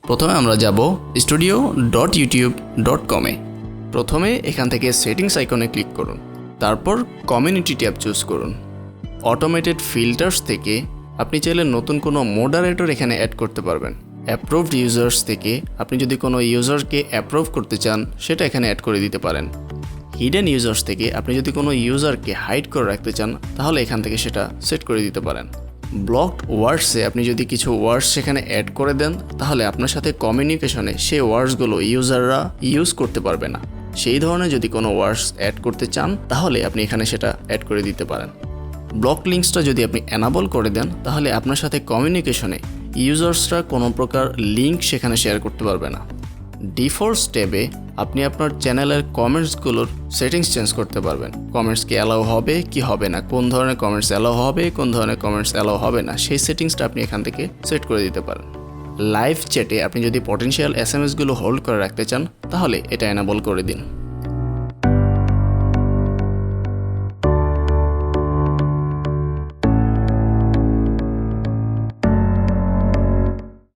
প্রথমে আমরা যাব studio.youtube.com-এ। প্রথমে এখান থেকে সেটিংস আইকনে ক্লিক করুন, তারপর কমিউনিটি ট্যাব চুজ করুন। অটোমেটেড ফিল্টার্স থেকে আপনি চাইলে নতুন কোনো মডারেটর এখানে অ্যাড করতে পারবেন। অ্যাপ্রুভড ইউজার্স থেকে আপনি যদি কোনো ইউজারকে অ্যাপ্রুভ করতে চান সেটা এখানে অ্যাড করে দিতে পারেন। হিডেন ইউজার্স থেকে আপনি যদি কোনো ইউজারকে হাইড করে রাখতে চান তাহলে এখান থেকে সেটা সেট করে দিতে পারেন। ব্লকড ওয়ার্ডসে আপনি যদি কিছু ওয়ার্ডস সেখানে অ্যাড করে দেন তাহলে আপনার সাথে কমিউনিকেশনে সেই ওয়ার্ডসগুলো ইউজাররা ইউজ করতে পারবে না। সেই ধরনের যদি কোনো ওয়ার্ডস অ্যাড করতে চান তাহলে আপনি এখানে সেটা অ্যাড করে দিতে পারেন। ব্লক লিঙ্কসটা যদি আপনি অ্যানাবল করে দেন তাহলে আপনার সাথে কমিউনিকেশনে ইউজার্সরা কোনো প্রকার লিঙ্ক সেখানে শেয়ার করতে পারবে না। ডিফল্টস ট্যাবে আপনি আপনার চ্যানেলের কমেন্টসগুলোর সেটিংস চেঞ্জ করতে পারবেন। কমেন্টস কি অ্যালাউ হবে কি হবে না, কোন ধরনের কমেন্টস অ্যালাউ হবে কোন ধরনের কমেন্টস অ্যালাউ হবে না, সেই সেটিংসটা আপনি এখান থেকে সেট করে দিতে পারেন। লাইভ চ্যাটে আপনি যদি পটেনশিয়াল এসএমএসগুলো হোল্ড করে রাখতে চান তাহলে এটা অ্যানাবল করে দিন।